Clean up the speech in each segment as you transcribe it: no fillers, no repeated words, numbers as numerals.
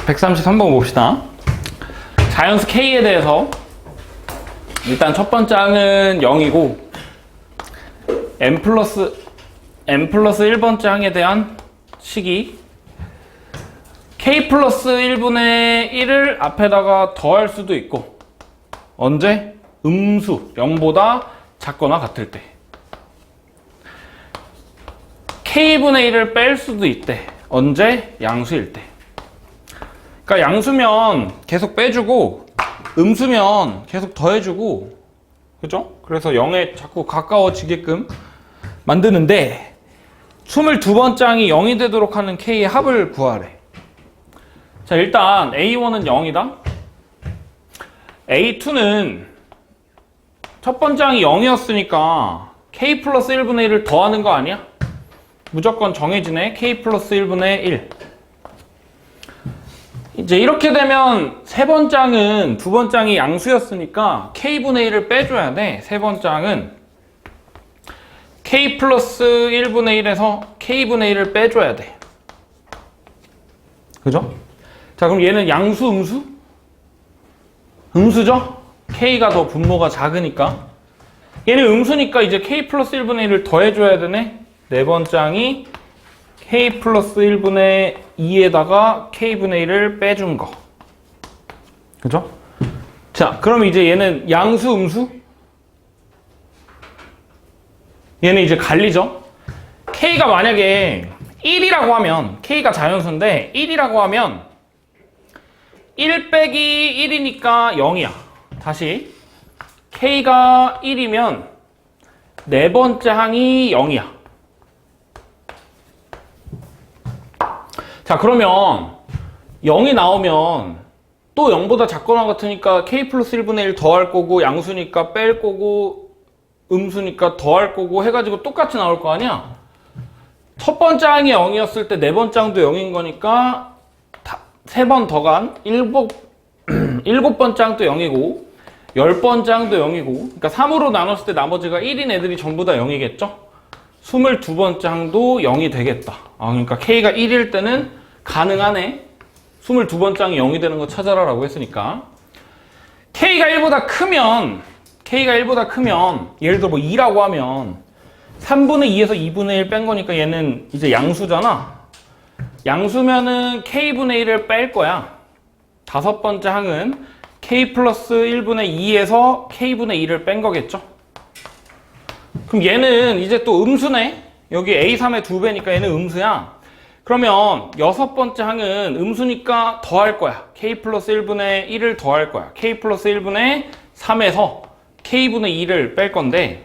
133번 봅시다. 자연수 K에 대해서 일단 첫 번째 항은 0이고 n 플러스 1번째 항에 대한 식이 K 플러스 1분의 1을 앞에다가 더할 수도 있고 언제? 음수 0보다 작거나 같을 때 K분의 1을 뺄 수도 있대. 언제? 양수일 때. 그러니까 양수면 계속 빼주고 음수면 계속 더해주고 그죠? 그래서 0에 자꾸 가까워지게끔 만드는데 22번째 항이 0이 되도록 하는 K의 합을 구하래. 자, 일단 A1은 0이다. A2는 첫 번째 항이 0이었으니까 K 플러스 1분의 1을 더하는 거 아니야? 무조건 정해지네. K 플러스 1분의 1. 이제 이렇게 되면 세 번째 항은 두 번째 항이 양수였으니까 K분의 1을 빼줘야 돼. 세 번째 항은 K 플러스 1분의 1에서 K분의 1을 빼줘야 돼. 그죠? 자, 그럼 얘는 양수, 음수? 음수죠? K가 더 분모가 작으니까. 얘는 음수니까 이제 K 플러스 1분의 1을 더해줘야 되네. 네 번째 항이 K 플러스 1분의 2에다가 K분의 1을 빼준 거. 그죠? 자, 그럼 이제 얘는 양수, 음수? 얘는 이제 갈리죠? K가 만약에 1이라고 하면, K가 자연수인데 1이라고 하면 1 빼기 1이니까 0이야. 다시. K가 1이면 네 번째 항이 0이야. 자, 그러면 0이 나오면 또 0보다 작거나 같으니까 K 플러스 1분의 1 더할 거고 양수니까 뺄 거고 음수니까 더할 거고 해가지고 똑같이 나올 거 아니야? 첫 번째 항이 0이었을 때 네 번째 항도 0인 거니까 세 번 더간 7번째 항도 0이고 10번째 항도 0이고 그러니까 3으로 나눴을 때 나머지가 1인 애들이 전부 다 0이겠죠? 22번째 항도 0이 되겠다. 그러니까 K가 1일 때는 가능하네. 22번째 항이 0이 되는 거 찾아라 라고 했으니까 K가 1보다 크면 예를 들어 뭐 2라고 하면 3분의 2에서 2분의 1 뺀 거니까 얘는 이제 양수잖아. 양수면은 K분의 1을 뺄 거야. 다섯 번째 항은 K 플러스 1분의 2에서 K분의 2를 뺀 거겠죠? 그럼 얘는 이제 또 음수네? 여기 A3의 2배니까 얘는 음수야. 그러면 여섯 번째 항은 음수니까 더할 거야. K 플러스 1분의 1을 더할 거야. K 플러스 1분의 3에서 K분의 2를 뺄 건데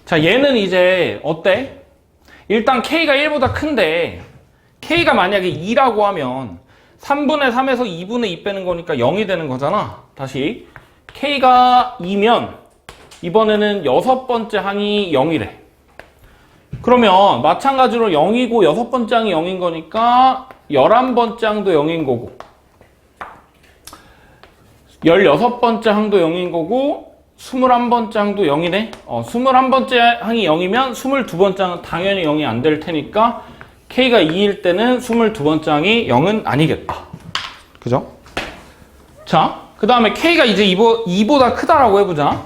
자, 얘는 이제 어때? 일단 K가 1보다 큰데 K가 만약에 2라고 하면 3분의 3에서 2분의 2 빼는 거니까 0이 되는 거잖아. 다시 K가 2면 이번에는 여섯 번째 항이 0이래. 그러면 마찬가지로 0이고 여섯 번째 항이 0인 거니까 11번째 항도 0인 거고 16번째 항도 0인 거고 21번째 항도 0이네. 21번째 항이 0이면 22번째 항은 당연히 0이 안 될 테니까 K가 2일 때는 22번째 항이 0은 아니겠다. 그죠? 자, 그 다음에 K가 이제 2보다 크다라고 해보자.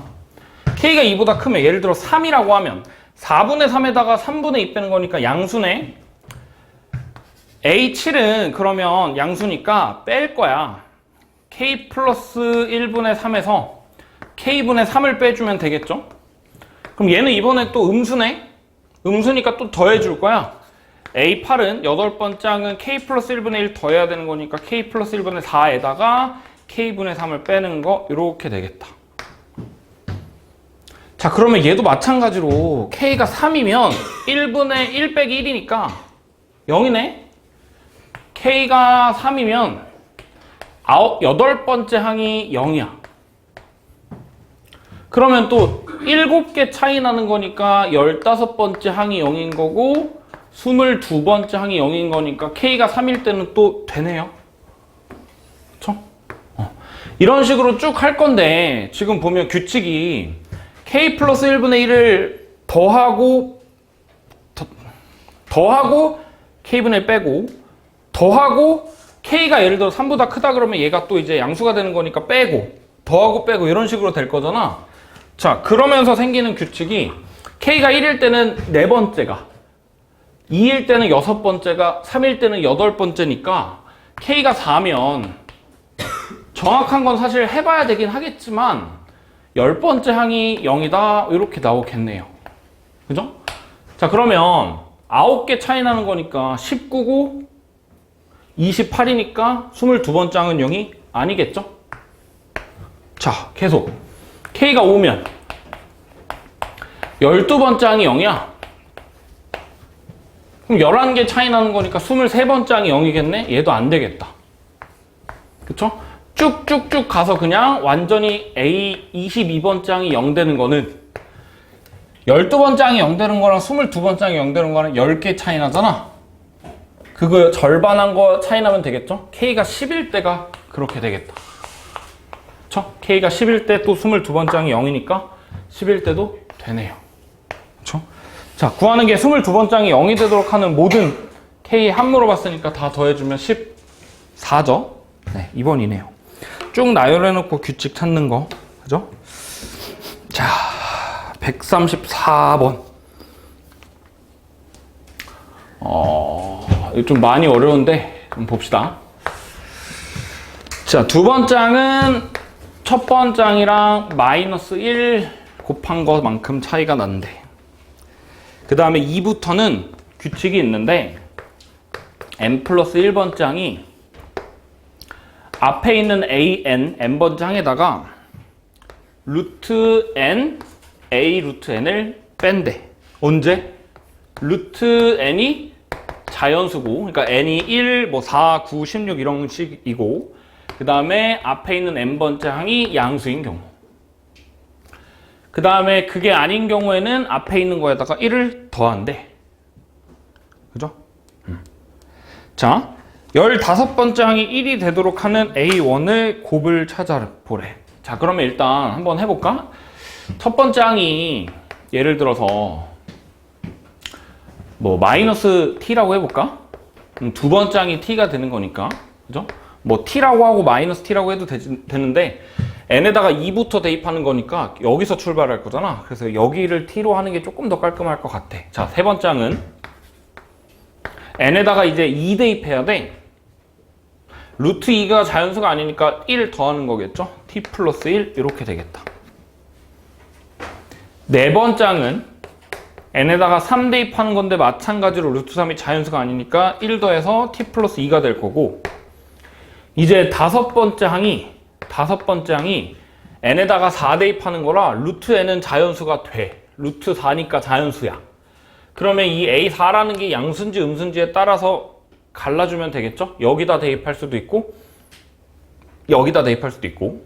K가 2보다 크면 예를 들어 3이라고 하면 4분의 3에다가 3분의 2 빼는 거니까 양수네. A7은 그러면 양수니까 뺄 거야. K 플러스 1분의 3에서 K분의 3을 빼주면 되겠죠? 그럼 얘는 이번에 또 음수네? 음수니까 또 더해줄 거야. A8은 여덟 번째 항은 K 플러스 1분의 1 더해야 되는 거니까 K 플러스 1분의 4에다가 K분의 3을 빼는 거 이렇게 되겠다. 자, 그러면 얘도 마찬가지로 K가 3이면 1분의 1 빼기 1이니까 0이네? K가 3이면 여덟 번째 항이 0이야. 그러면 또 7개 차이 나는 거니까 15번째 항이 0인 거고 22번째 항이 0인 거니까 K가 3일 때는 또 되네요. 그쵸? 이런 식으로 쭉 할 건데 지금 보면 규칙이 K 플러스 1분의 1을 더하고 K분의 1 빼고 더하고 K가 예를 들어 3보다 크다 그러면 얘가 또 이제 양수가 되는 거니까 빼고 더하고 빼고 이런 식으로 될 거잖아. 자, 그러면서 생기는 규칙이 K가 1일 때는 4번째가, 2일 때는 6번째가, 3일 때는 8번째니까 K가 4면 정확한 건 사실 해봐야 되긴 하겠지만 10번째 항이 0이다 이렇게 나오겠네요. 그죠? 자, 그러면 9개 차이 나는 거니까 19고 28이니까 22번째 항은 0이 아니겠죠? 자, 계속 K가 5면 12번째 항이 0이야. 그럼 11개 차이 나는 거니까 23번째 항이 0이겠네? 얘도 안 되겠다. 그쵸? 쭉쭉쭉 가서 그냥 완전히 A 22번째 항이 0 되는 거는 12번째 항이 0 되는 거랑 22번째 항이 0 되는 거랑 10개 차이 나잖아. 그거 절반한 거 차이 나면 되겠죠? K가 10일 때가 그렇게 되겠다. 그쵸? K가 10일 때 또 22번째 항이 0이니까 10일 때도 되네요. 그쵸? 자, 구하는 게 22번째 항이 0이 되도록 하는 모든 K 한 물어봤으니까 다 더해주면 14죠? 네, 2번이네요. 쭉 나열해놓고 규칙 찾는 거. 그죠? 자, 134번. 이거 좀 많이 어려운데, 좀 봅시다. 자, 두 번째 항은 첫 번째 항이랑 마이너스 1 곱한 것만큼 차이가 난대. 그 다음에 2부터는 규칙이 있는데, n 플러스 1번째 항이 앞에 있는 n번째 항에다가 루트 n, a 루트 n을 뺀대. 언제? 루트 n이 자연수고, 그러니까 n이 1, 4, 9, 16 이런 식이고, 그 다음에 앞에 있는 n번째 항이 양수인 경우. 그 다음에 그게 아닌 경우에는 앞에 있는 거에다가 1을 더한대. 그죠? 자, 15번째 항이 1이 되도록 하는 A1의 곱을 찾아보래. 자, 그러면 일단 한번 해볼까? 첫 번째 항이 예를 들어서 뭐 마이너스 t라고 해볼까? 두 번째 항이 t가 되는 거니까, 그죠? 뭐 t라고 하고 마이너스 t라고 해도 되는데 n에다가 2부터 대입하는 거니까 여기서 출발할 거잖아. 그래서 여기를 t로 하는 게 조금 더 깔끔할 것 같아. 자, 세 번째 항은 n에다가 이제 2 대입해야 돼. 루트 2가 자연수가 아니니까 1 더하는 거겠죠? t 플러스 1 이렇게 되겠다. 네 번째 항은 n에다가 3 대입하는 건데 마찬가지로 루트 3이 자연수가 아니니까 1 더해서 t 플러스 2가 될 거고, 이제 다섯 번째 항이 n에다가 4 대입하는 거라 루트 n은 자연수가 돼. 루트 4니까 자연수야. 그러면 이 A4라는 게 양수인지 음수인지에 따라서 갈라주면 되겠죠? 여기다 대입할 수도 있고 여기다 대입할 수도 있고.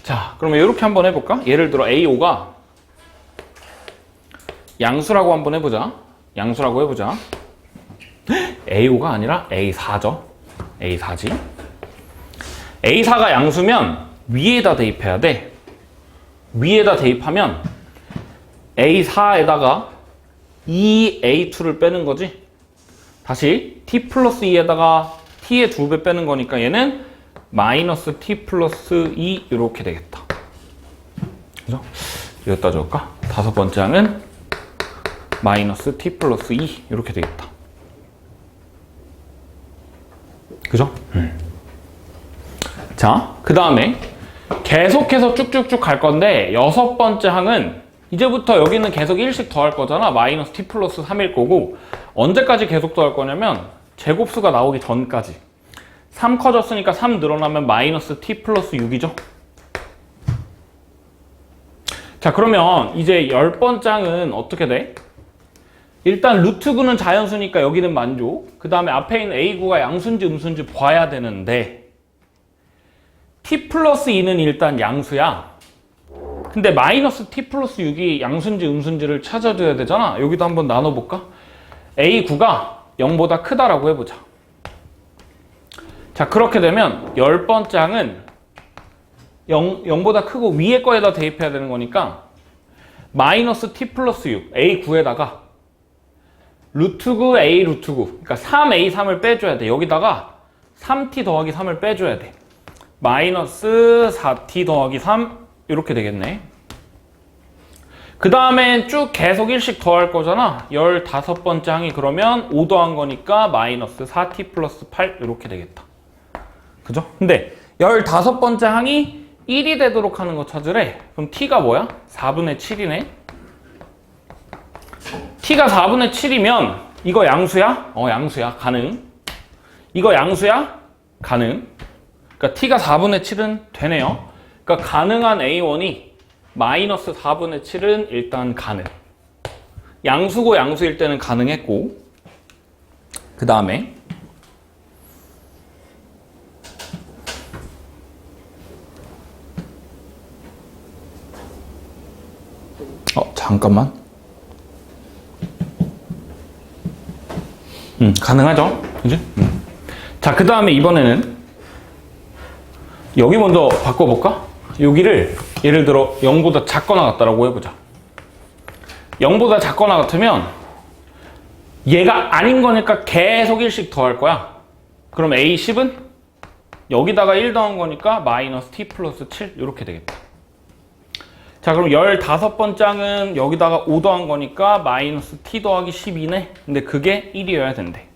자, 그러면 이렇게 한번 해볼까? 예를 들어 A5가 양수라고 한번 해보자. A5가 아니라 A4죠. A4지. A4가 양수면 위에다 대입해야 돼. 위에다 대입하면 A4에다가 2A2를 빼는 거지. 다시 t 플러스 2에다가 t의 2배 빼는 거니까 얘는 마이너스 t 플러스 2 이렇게 되겠다. 그죠? 여기다 적을까? 다섯 번째 항은 마이너스 t 플러스 2 이렇게 되겠다. 그죠? 자, 그 다음에 계속해서 쭉쭉쭉 갈 건데 여섯 번째 항은 이제부터 여기는 계속 1씩 더할 거잖아. 마이너스 t 플러스 3일 거고, 언제까지 계속 더할 거냐면 제곱수가 나오기 전까지. 3 커졌으니까 3 늘어나면 마이너스 t 플러스 6이죠. 자, 그러면 이제 10번째 항은 어떻게 돼? 일단 루트 9는 자연수니까 여기는 만족. 그 다음에 앞에 있는 A9가 양수인지 음수인지 봐야 되는데 t 플러스 2는 일단 양수야. 근데 마이너스 t 플러스 6이 양수인지 음수인지를 찾아줘야 되잖아. 여기도 한번 나눠볼까? A9가 0보다 크다라고 해보자. 자, 그렇게 되면 10번째 항은 0보다 크고 위에 거에다 대입해야 되는 거니까 마이너스 t 플러스 6 A9에다가 루트 9 A 루트 9, 그러니까 3A3을 빼줘야 돼. 여기다가 3t 더하기 3을 빼줘야 돼. 마이너스 4t 더하기 3 이렇게 되겠네. 그 다음에 쭉 계속 1씩 더할 거잖아. 15번째 항이 그러면 5 더한 거니까 마이너스 4t 플러스 8 이렇게 되겠다. 그죠? 근데 15번째 항이 1이 되도록 하는 거 찾으래. 그럼 t가 뭐야? 4분의 7이네. t가 4분의 7이면 이거 양수야? 양수야. 가능. 이거 양수야? 가능. 그러니까 t가 4분의 7은 되네요. 그러니까 가능한 a1이 마이너스 4분의 7은 일단 가능. 양수고 양수일 때는 가능했고, 그 다음에 잠깐만. 가능하죠? 그지? 자, 그 다음에 이번에는 여기 먼저 바꿔볼까? 여기를 예를 들어 0보다 작거나 같다라고 해보자. 0보다 작거나 같으면 얘가 아닌 거니까 계속 1씩 더할 거야. 그럼 A10은 여기다가 1 더한 거니까 마이너스 t 플러스 7 이렇게 되겠다. 자, 그럼 15번째 항은 여기다가 5 더한 거니까 마이너스 t 더하기 12네. 근데 그게 1이어야 된대.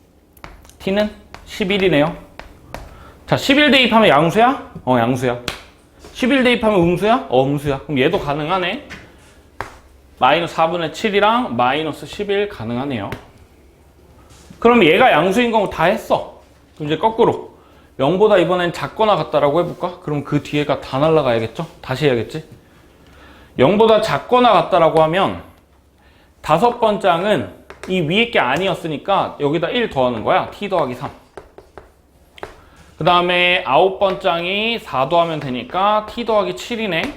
t는 11이네요. 자, 11 대입하면 양수야? 양수야. 11 대입하면 음수야? 음수야. 그럼 얘도 가능하네. 마이너스 4분의 7이랑 마이너스 11 가능하네요. 그럼 얘가 양수인 거 다 했어. 그럼 이제 거꾸로 0보다 이번엔 작거나 같다라고 해볼까? 그럼 그 뒤에가 다 날라가야겠죠? 다시 해야겠지? 0보다 작거나 같다라고 하면 5번째 항은 이 위에 게 아니었으니까 여기다 1 더하는 거야. t 더하기 3. 그 다음에 9번째 항이 4 더하면 되니까 t 더하기 7이네.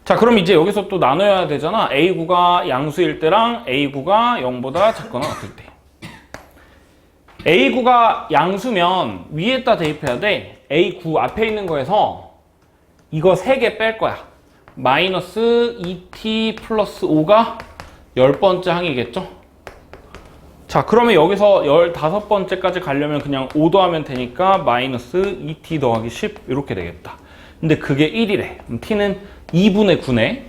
자, 그럼 이제 여기서 또 나눠야 되잖아. a9가 양수일 때랑 a9가 0보다 작거나 같을 때. a9가 양수면 위에다 대입해야 돼. a9 앞에 있는 거에서 이거 3개 뺄 거야. 마이너스 2t 플러스 5가 10번째 항이겠죠? 자, 그러면 여기서 15번째까지 가려면 그냥 5 더하면 되니까 마이너스 2t 더하기 10 이렇게 되겠다. 근데 그게 1이래. 그럼 t는 2분의 9네.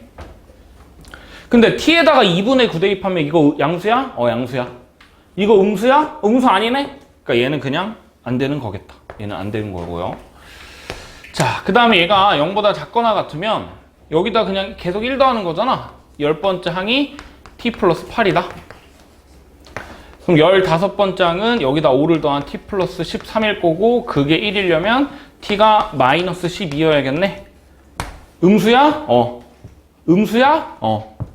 근데 t에다가 2분의 9 대입하면 이거 양수야? 양수야. 이거 음수야? 음수 아니네? 그러니까 얘는 그냥 안 되는 거겠다. 얘는 안 되는 거고요. 자, 그 다음에 얘가 0보다 작거나 같으면 여기다 그냥 계속 1 더하는 거잖아. 10번째 항이 t 플러스 8이다. 그럼 15번째 항은 여기다 5를 더한 t 플러스 13일 거고 그게 1이려면 t가 마이너스 12여야겠네. 음수야? 음수야?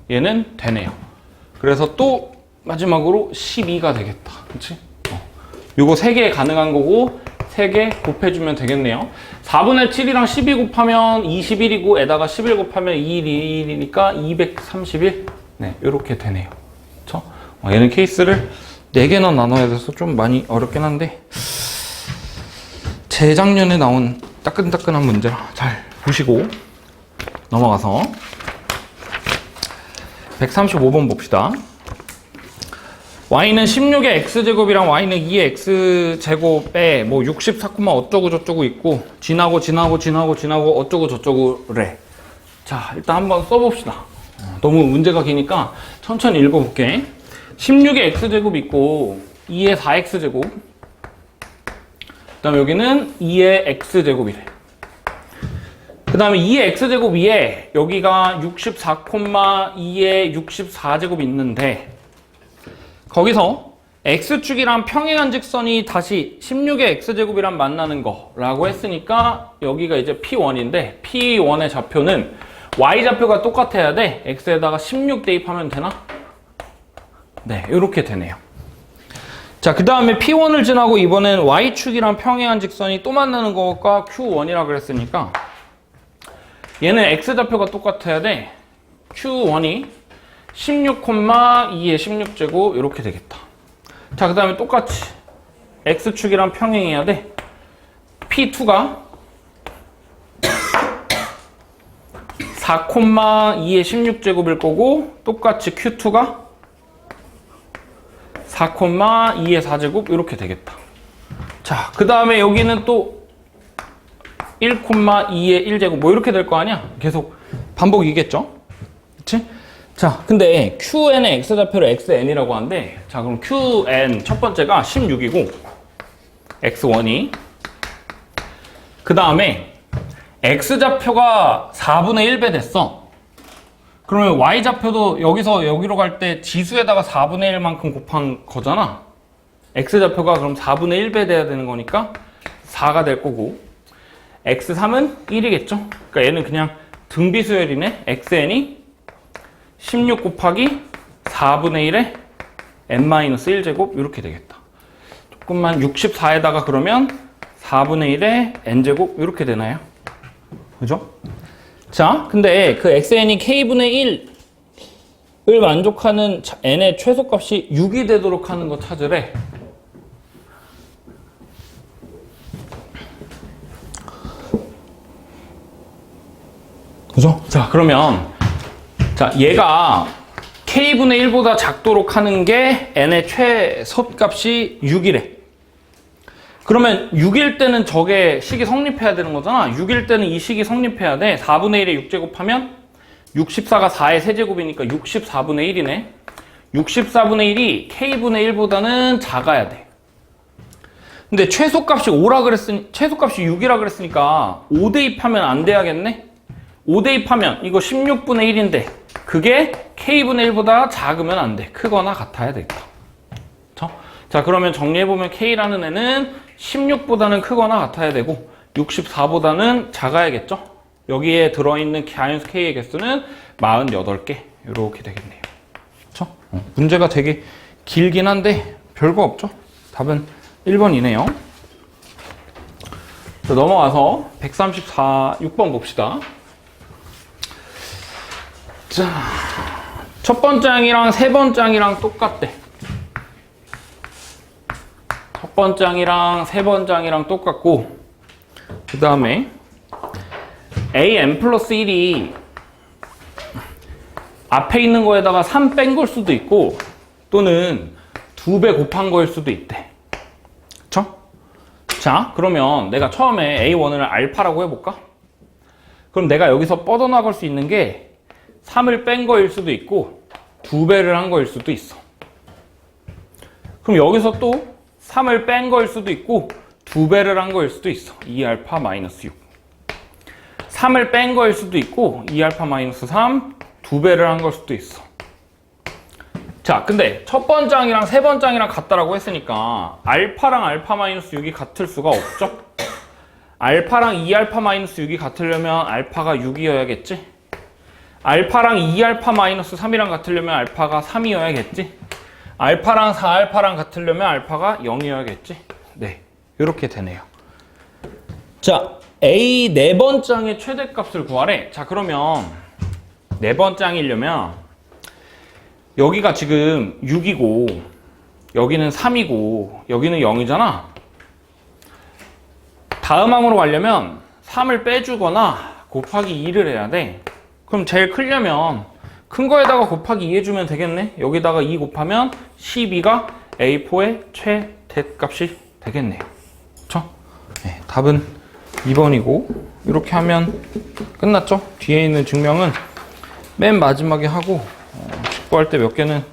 얘는 되네요. 그래서 또 마지막으로 12가 되겠다. 그치? 요거 3개 가능한 거고 3개 곱해주면 되겠네요. 4분의 7이랑 12 곱하면 21이고 에다가 11 곱하면 2일이니까 231. 네, 이렇게 되네요. 그쵸? 얘는 케이스를 4개나 나눠야 돼서 좀 많이 어렵긴 한데 재작년에 나온 따끈따끈한 문제라 잘 보시고 넘어가서 135번 봅시다. y는 16의 x제곱이랑 y는 2의 x제곱에 뭐 64, 어쩌고 저쩌고 있고 지나고 어쩌고 저쩌고래. 자, 일단 한번 써봅시다. 너무 문제가 기니까 천천히 읽어볼게. 16의 x제곱 있고 2의 4x제곱, 그 다음에 여기는 2의 x제곱이래. 그 다음에 2의 x제곱 위에 여기가 64, 2의 64제곱이 있는데 거기서 x축이랑 평행한 직선이 다시 16의 x제곱이랑 만나는 거라고 했으니까 여기가 이제 P1인데 P1의 좌표는 y좌표가 똑같아야 돼. x에다가 16 대입하면 되나? 네, 이렇게 되네요. 자, 그 다음에 P1을 지나고 이번엔 y축이랑 평행한 직선이 또 만나는 거가 Q1이라 그랬으니까 얘는 x좌표가 똑같아야 돼. Q1이 16, 2의 16제곱 이렇게 되겠다. 자, 그 다음에 똑같이 x축이랑 평행해야 돼. P2가 4, 2의 16제곱일 거고 똑같이 Q2가 4, 2의 4제곱 이렇게 되겠다. 자, 그 다음에 여기는 또 1,2의 1제곱 뭐 이렇게 될 거 아니야? 계속 반복이겠죠? 그치? 자, 근데 QN의 X좌표를 XN이라고 하는데, 자, 그럼 QN 첫 번째가 16이고, X1이. 그 다음에 X좌표가 4분의 1배 됐어. 그러면 Y좌표도 여기서 여기로 갈 때 지수에다가 4분의 1만큼 곱한 거잖아. X좌표가 그럼 4분의 1배 돼야 되는 거니까 4가 될 거고, X3은 1이겠죠? 그러니까 얘는 그냥 등비수열이네. XN이 16 곱하기 4분의 1에 n-1제곱 이렇게 되겠다. 조금만 64에다가 그러면 4분의 1에 n제곱 이렇게 되나요? 그죠? 자, 근데 그 xn이 k분의 1을 만족하는 n의 최소값이 6이 되도록 하는 거 찾으래. 그죠? 자, 그러면 자, 얘가 k분의 1보다 작도록 하는 게 n의 최소값이 6이래. 그러면 6일 때는 저게 식이 성립해야 되는 거잖아. 6일 때는 이 식이 성립해야 돼. 4분의 1에 6제곱하면 64가 4의 세제곱이니까 64분의 1이네. 64분의 1이 k분의 1보다는 작아야 돼. 근데 최소값이 5라 그랬으니, 최소값이 6이라 그랬으니까 5 대입하면 안 돼야겠네? 5 대입하면 이거 16분의 1인데 그게 k분의 1보다 작으면 안 돼. 크거나 같아야 되겠다. 자, 그러면 정리해보면 k라는 애는 16보다는 크거나 같아야 되고 64보다는 작아야겠죠? 여기에 들어있는 자연수 k의 개수는 48개 이렇게 되겠네요. 그쵸? 문제가 되게 길긴 한데 별거 없죠? 답은 1번이네요. 자, 넘어가서 6번 봅시다. 자, 첫 번째 항이랑 세 번째 항이랑 똑같대. 첫 번째 항이랑 세 번째 항이랑 똑같고, 그 다음에 an 플러스 1이 앞에 있는 거에다가 3 뺀 걸 수도 있고 또는 2배 곱한 거일 수도 있대. 그쵸? 자, 그러면 내가 처음에 a1을 알파라고 해볼까? 그럼 내가 여기서 뻗어나갈 수 있는 게 3을 뺀 거일 수도 있고 2배를 한 거일 수도 있어. 그럼 여기서 또 3을 뺀 거일 수도 있고 2배를 한 거일 수도 있어. 2알파 마이너스 6. 3을 뺀 거일 수도 있고 2알파 마이너스 3, 2배를 한 걸 수도 있어. 자, 근데 첫 번째 항이랑 세 번째 항이랑 같다라고 했으니까 알파랑 알파 마이너스 6이 같을 수가 없죠? 알파랑 2알파 마이너스 6이 같으려면 알파가 6이어야겠지? 알파랑 2알파 마이너스 3이랑 같으려면 알파가 3이어야겠지? 알파랑 4알파랑 같으려면 알파가 0이어야겠지? 네, 이렇게 되네요. 자, A 네 번째 항의 최대값을 구하래. 자, 그러면 네 번째 항이려면 여기가 지금 6이고 여기는 3이고 여기는 0이잖아. 다음 항으로 가려면 3을 빼주거나 곱하기 2를 해야 돼. 그럼 제일 크려면 큰 거에다가 곱하기 2 해주면 되겠네. 여기다가 2 곱하면 12가 A4의 최대값이 되겠네요. 그쵸? 네, 답은 2번이고 이렇게 하면 끝났죠? 뒤에 있는 증명은 맨 마지막에 하고 직구할 때 몇 개는